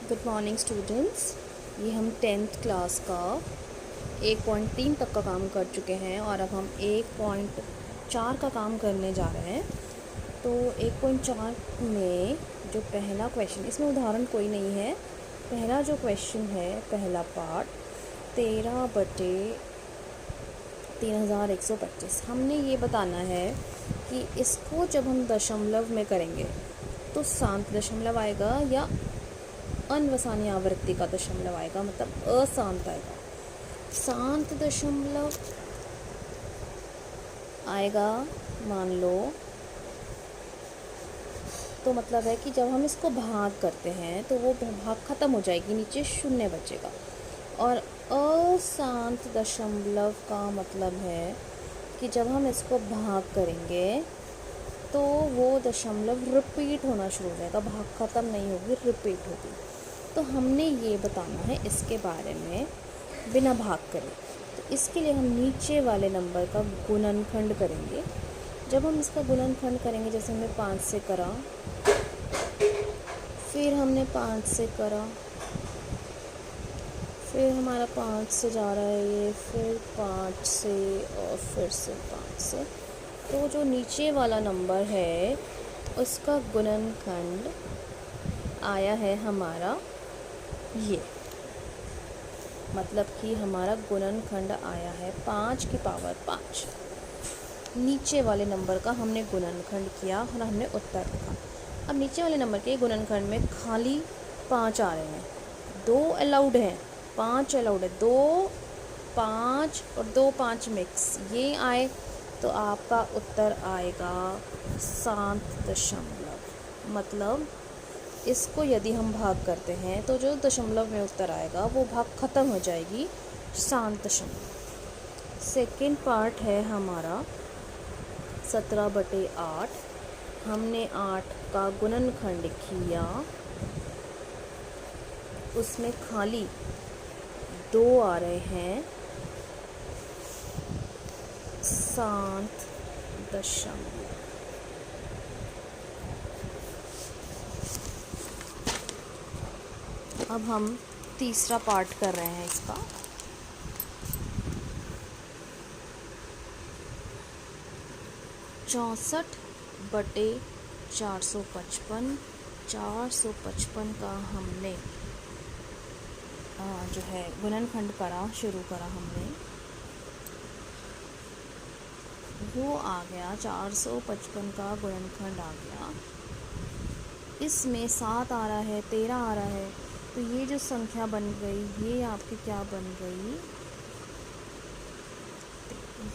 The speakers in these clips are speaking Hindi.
Good morning students. ये हम 10th क्लास का 1.3 तक का काम कर चुके हैं और अब हम 1.4 का काम करने जा रहे हैं। तो 1.4 में जो पहला क्वेश्चन, इसमें उदाहरण कोई नहीं है। पहला जो क्वेश्चन है, पहला पार्ट 13/3125, हमने ये बताना है कि इसको जब हम दशमलव में करेंगे तो शांत दशमलव आएगा या अनवसानी आवृत्ति का दशमलव आएगा, मतलब अशांत आएगा। शांत दशमलव आएगा मान लो, तो मतलब है कि जब हम इसको भाग करते हैं तो वो भाग ख़त्म हो जाएगी, नीचे शून्य बचेगा। और अशांत दशमलव का मतलब है कि जब हम इसको भाग करेंगे तो वो दशमलव रिपीट होना शुरू हो जाएगा, भाग ख़त्म नहीं होगी, रिपीट होगी। तो हमने ये बताना है इसके बारे में बिना भाग करे। तो इसके लिए हम नीचे वाले नंबर का गुणनखंड करेंगे। जब हम इसका गुणनखंड करेंगे, जैसे हमने 5 से करा, फिर हमने 5 से करा, फिर हमारा 5 से जा रहा है ये, फिर 5 से और फिर से 5 से, तो जो नीचे वाला नंबर है उसका गुणनखंड आया है हमारा ये, मतलब कि हमारा गुणनखंड आया है 5 की पावर 5। नीचे वाले नंबर का हमने गुणनखंड किया और हमने उत्तर लिखा। अब नीचे वाले नंबर के गुणनखंड में खाली 5 आ रहे हैं, 2 अलाउड हैं, 5 अलाउड है, 2 5 और 2 5 मिक्स, ये आए तो आपका उत्तर आएगा शांत दशमलव। मतलब इसको यदि हम भाग करते हैं तो जो दशमलव में उत्तर आएगा वो भाग ख़त्म हो जाएगी, शांत दशमलव। सेकेंड पार्ट है हमारा 17/8। हमने 8 का गुणनखंड किया, उसमें खाली 2 आ रहे हैं, शांत दशमलव। अब हम तीसरा पार्ट कर रहे हैं इसका। चौंसठ बटे 455 का हमने जो है गुणनखंड करा, शुरू करा हमने, वो आ गया 455 का गुणनखंड आ गया। इसमें 7 आ रहा है, 13 आ रहा है, तो ये जो संख्या बन गई ये आपकी क्या बन गई,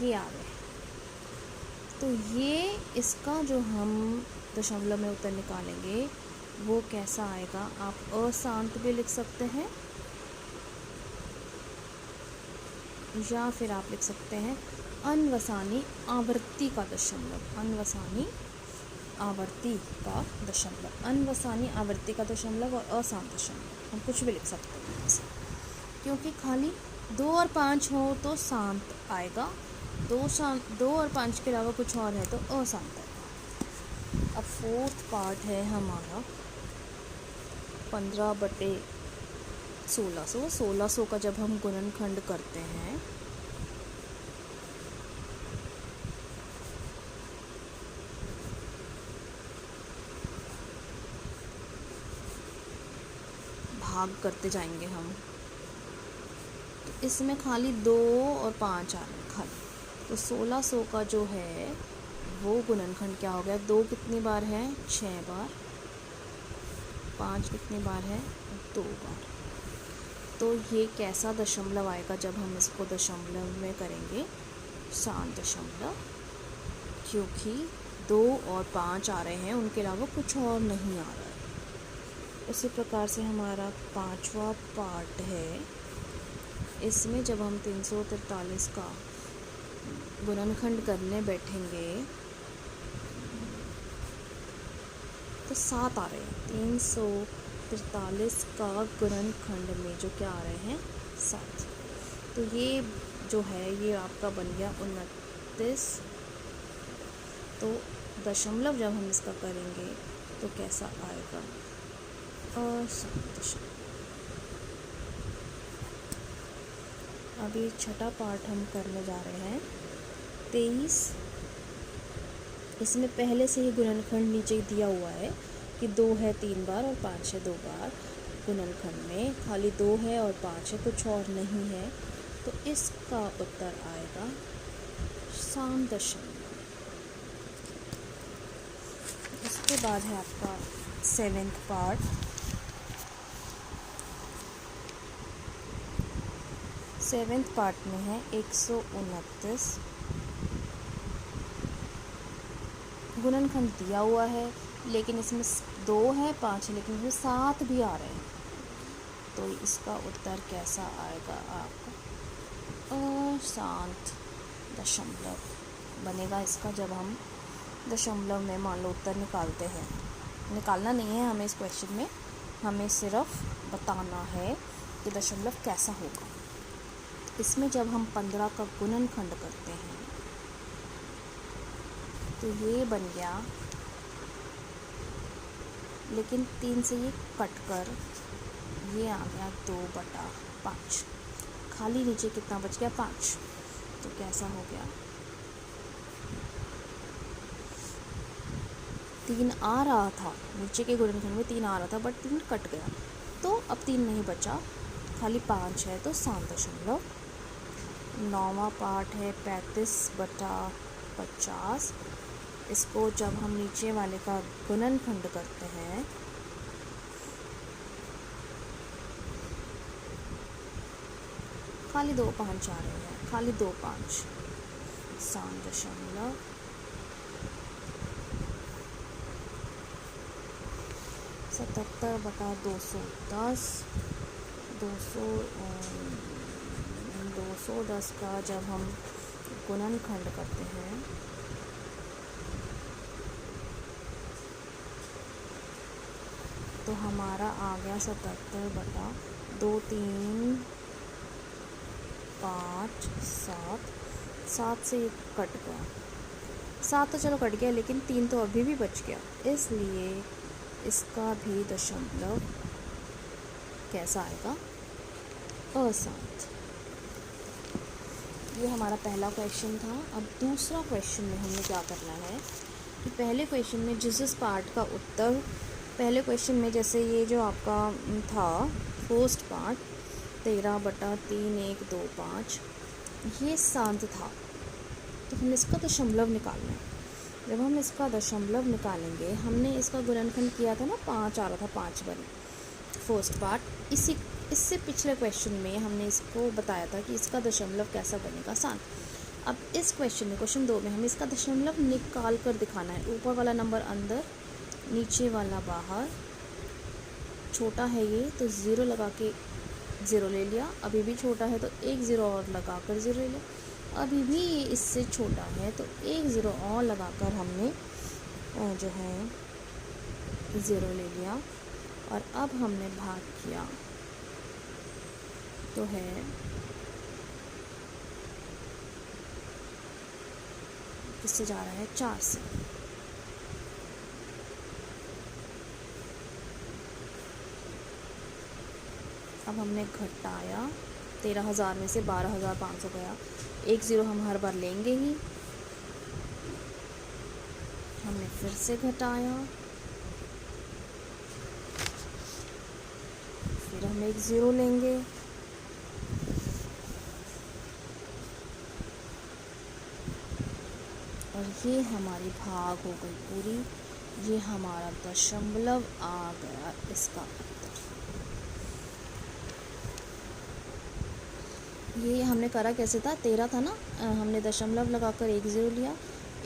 ये आ गए। तो ये इसका जो हम दशमलव में उत्तर निकालेंगे वो कैसा आएगा, आप अशांत भी लिख सकते हैं या फिर आप लिख सकते हैं अनवसानी आवृत्ति का दशमलव। अनवसानी आवृत्ति का दशमलव, अनवसानी आवृत्ति का दशमलव और अशांत दशमलव, हम कुछ भी लिख सकते हैं ऐसे, क्योंकि खाली 2 और 5 हो तो शांत आएगा, 2 और 5 के अलावा कुछ और है तो अशांत आएगा। अब फोर्थ पार्ट है हमारा 15/1600। 1600 का जब हम गुणनखंड करते हैं भाग करते जाएंगे हम, तो इसमें खाली 2 और 5 आ रहे हैं खाली, तो 1600 का जो है वो गुणनखंड क्या हो गया, 2 कितनी बार है, 6 बार, 5 कितनी बार है, 2 बार। तो ये कैसा दशमलव आएगा जब हम इसको दशमलव में करेंगे, शांत दशमलव, क्योंकि 2 और 5 आ रहे हैं, उनके अलावा कुछ और नहीं आ रहा है। उसी प्रकार से हमारा 5वां पार्ट है, इसमें जब हम 343 का गुणनखंड करने बैठेंगे तो 7 आ रहे हैं, 343 का गुणनखंड में जो क्या आ रहे हैं, 7। तो ये जो है ये आपका बन गया 29। तो दशमलव जब हम इसका करेंगे तो कैसा आएगा, अशांत दशमलव। अभी छठा पार्ट हम करने जा रहे हैं। 23, इसमें पहले से ही गुणनखंड नीचे दिया हुआ है कि 2 है 3 बार और 5 है 2 बार। गुणनखंड में खाली 2 है और 5 है, कुछ और नहीं है। तो इसका उत्तर आएगा 7.। इसके बाद है आपका 7th पार्ट। 7th पार्ट में है 129। गुणनखंड दिया हुआ है लेकिन इसमें 2 है 5 है, लेकिन इसमें 7 भी आ रहे हैं। तो इसका उत्तर कैसा आएगा आपका? 7 बनेगा इसका, जब हम दशमलव में मान लो उत्तर निकालते हैं। निकालना नहीं है हमें इस क्वेश्चन में, हमें सिर्फ बताना है कि दशमलव कैसा होगा। इसमें जब हम 15 का गुणनखंड करते हैं तो ये बन गया, लेकिन 3 से ये कट कर ये आ गया 2/5। खाली नीचे कितना बच गया? 5। तो कैसा हो गया? 3 आ रहा था नीचे के गुणनखंड में, 3 आ रहा था बट 3 कट गया, तो अब 3 नहीं बचा, खाली 5 है, तो 7.। 9वां पार्ट है 35/50। इसको जब हम नीचे वाले का गुणनखंड करते हैं खाली 2 5 आ रहे हैं, खाली 2 5। 7.। 77/210। 210 का जब हम गुणनखंड करते हैं तो हमारा आ गया 77/2 3 5 7। 7 से ये कट गया, 7 तो चलो कट गया, लेकिन 3 तो अभी भी बच गया, इसलिए इसका भी दशमलव कैसा आएगा? असात। ये हमारा पहला क्वेश्चन था। अब दूसरा क्वेश्चन में हमने क्या करना है कि पहले क्वेश्चन में जिस पार्ट का उत्तर, पहले क्वेश्चन में जैसे ये जो आपका था फर्स्ट पार्ट 13/3 1 2 5, ये 7 था, तो हमें इसका दशमलव निकालना है। जब हम इसका दशमलव निकालेंगे, हमने इसका गुणनखंड किया था ना, 5 आ रहा था, 5 बने फर्स्ट पार्ट। इससे पिछले क्वेश्चन में हमने इसको बताया था कि इसका दशमलव कैसा बनेगा? 7। अब इस क्वेश्चन में, क्वेश्चन 2 में हमें इसका दशमलव निकाल कर दिखाना है। ऊपर वाला नंबर अंदर, नीचे वाला बाहर। छोटा है ये तो 0 लगा के 0 ले लिया, अभी भी छोटा है तो 1 0 और लगा कर 0 ले लिया, अभी भी ये इससे छोटा है तो 1 0 और लगाकर हमने जो है 0 ले लिया। और अब हमने भाग किया तो है किससे जा रहा है? 4 से। अब हमने घटाया, 13,000 में से 12,500 गया, 1 0 हम हर बार लेंगे ही। हमने फिर से घटाया, फिर हम 1 0 लेंगे, और ये हमारी भाग हो गई पूरी। ये हमारा दशमलव आ गया इसका उत्तर। ये हमने करा कैसे था? 13 था ना, हमने दशमलव लगाकर 1 0 लिया,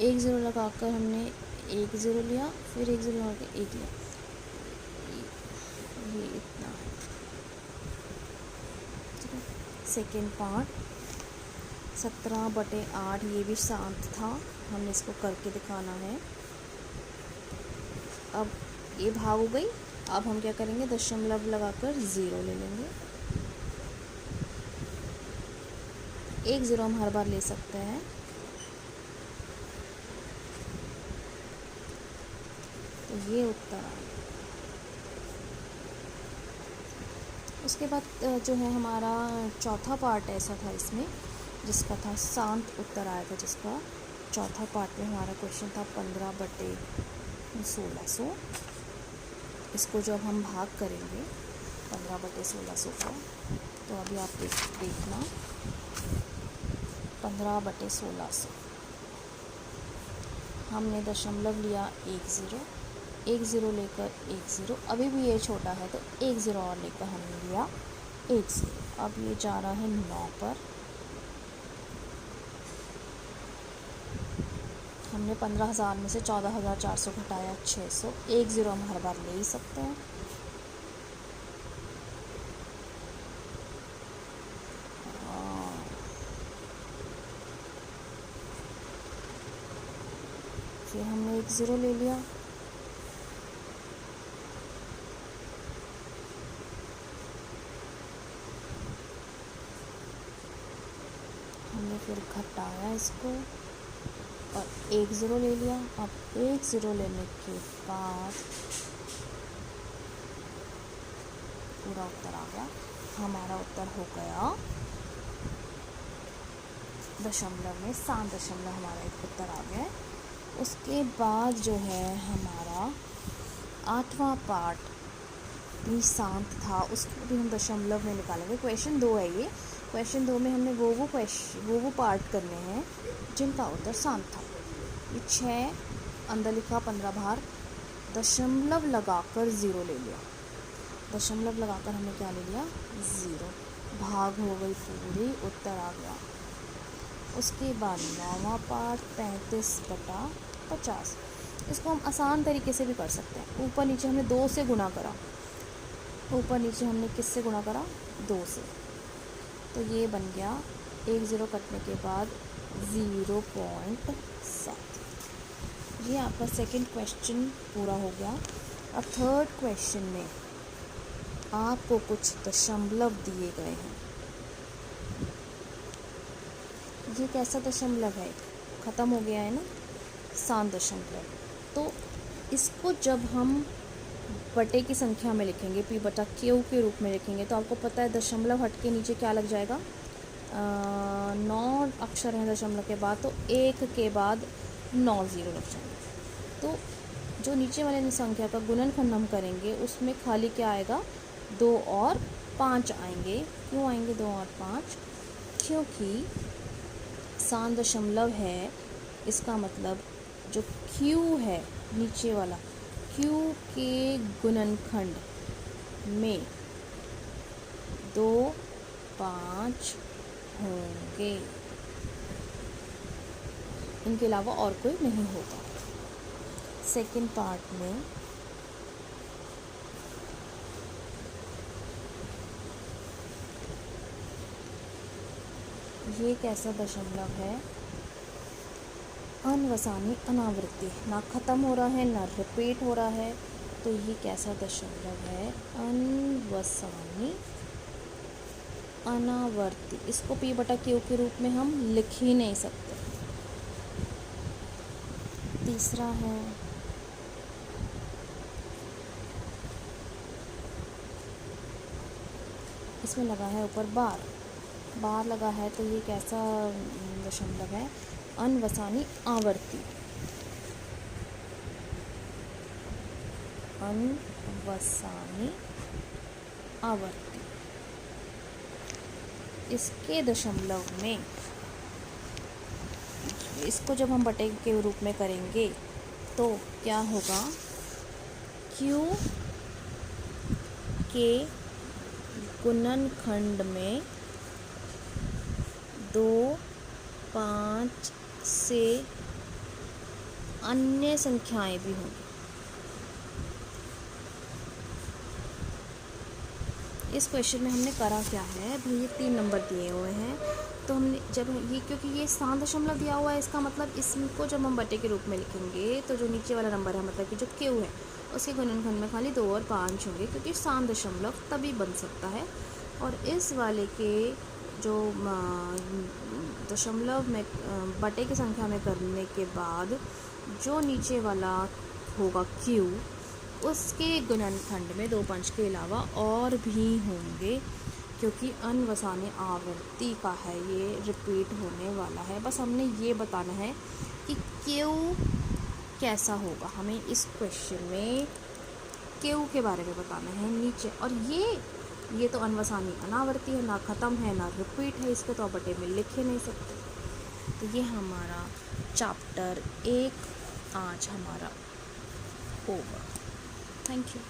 1 0 लगाकर हमने 1 0 लिया, फिर 1 0 लगा के 1 लिया, ये इतना है। सेकेंड पार्ट 17/8, ये भी 7 था, हमने इसको करके दिखाना है। अब ये भाग हो गई, अब हम क्या करेंगे? दशमलव लगाकर 0 ले लेंगे। 1 0 हम हर बार ले सकते हैं, तो ये उत्तर आएगा। उसके बाद जो है हमारा चौथा पार्ट ऐसा था इसमें जिसका था शांत उत्तर आया था, जिसका चौथा पार्ट में हमारा क्वेश्चन था 15/1600। इसको जब हम भाग करेंगे 15/1600 का, तो अभी आप देखना 15/1600 हमने दशमलव लिया 1 ज़ीरो लेकर 1 ज़ीरो, अभी भी ये छोटा है तो 1 ज़ीरो और लेकर हमने लिया 1 ज़ीरो। अब ये जा रहा है 9 पर। हमने 15,000 में से 14,400 घटाया 600। 1 ज़ीरो हम हर बार ले ही सकते हैं। फिर हमने 1 ज़ीरो ले लिया। हमने फिर घटाया इसको और 1 ज़ीरो ले लिया। अब 1 ज़ीरो लेने के बाद पूरा उत्तर आ गया। हमारा उत्तर हो गया दशमलव में 7 हमारा एक उत्तर आ गया। उसके बाद जो है हमारा 8वां पार्ट भी शांत था, उसको भी हम दशमलव में निकालेंगे। क्वेश्चन 2 है ये। क्वेश्चन 2 में हमने वो पार्ट करने हैं जिनका उत्तर शांत था। ये 6 अंदर लिखा 15 बाहर, दशमलव लगाकर 0 ले लिया। दशमलव लगाकर हमने क्या ले लिया 0, भाग हो गई पूरी, उत्तर आ गया। उसके बाद 9वां पार्ट 35/50। इसको हम आसान तरीके से भी कर सकते हैं। ऊपर नीचे हमने 2 से गुणा करा, ऊपर नीचे हमने किससे गुणा करा 2 से, तो ये बन गया 1 ज़ीरो कटने के बाद 0.7। ये आपका सेकंड क्वेश्चन पूरा हो गया। अब थर्ड क्वेश्चन में आपको कुछ दशमलव दिए गए हैं। ये कैसा दशमलव है, ख़त्म हो गया है ना 7 तो इसको जब हम बटे की संख्या में लिखेंगे, p/q के रूप में लिखेंगे, तो आपको पता है दशमलव हट के नीचे क्या लग जाएगा, 9 अक्षर हैं दशमलव के बाद, तो 1 के बाद 9 ज़ीरो लग जाएंगे। तो जो नीचे वाले संख्या का गुणनखंड हम करेंगे उसमें खाली क्या आएगा 2 और 5 आएंगे। क्यों आएंगे 2 और 5? क्योंकि 7 है, इसका मतलब जो q है नीचे वाला, q के गुणनखंड में 2 5 होंगे, इनके अलावा और कोई नहीं होगा। सेकंड पार्ट में ये कैसा दशमलव है, अनवसानी अनावृत्ति, ना ख़त्म हो रहा है ना रिपीट हो रहा है, तो ये कैसा दशमलव है, अनवसानी अनावर्ती। इसको p/q के रूप में हम लिख ही नहीं सकते। तीसरा है इसमें लगा है ऊपर बार लगा है, तो ये कैसा दशमलव है, अनवसानी आवर्ती। अनवसानी आवर्ती। इसके दशमलव में इसको जब हम बटे के रूप में करेंगे तो क्या होगा, q के गुणनखंड में 2 5 से अन्य संख्याएं भी होंगी। इस क्वेश्चन में हमने करा क्या है, भाई ये 3 नंबर दिए हुए हैं, तो हमने जब ये, क्योंकि ये 7 दिया हुआ है, इसका मतलब इसको जब हम बटे के रूप में लिखेंगे तो जो नीचे वाला नंबर है, मतलब कि जो q है, उसके गुणनखंड में खाली 2 और 5 होंगे, क्योंकि 7 तभी बन सकता है। और इस वाले के जो दशमलव में बटे की संख्या में करने के बाद जो नीचे वाला होगा q, उसके गुणनखंड में 2 पंच के अलावा और भी होंगे, क्योंकि अनवसानी आवर्ती का है, ये रिपीट होने वाला है। बस हमने ये बताना है कि क्यों कैसा होगा, हमें इस क्वेश्चन में क्यों के बारे में बताना है नीचे। और ये तो अनवसानी अनावर्ती है, ना ख़त्म है ना रिपीट है, इसके तो बटे में लिख ही नहीं सकते। तो ये हमारा चैप्टर 1 आज हमारा होगा। Thank you.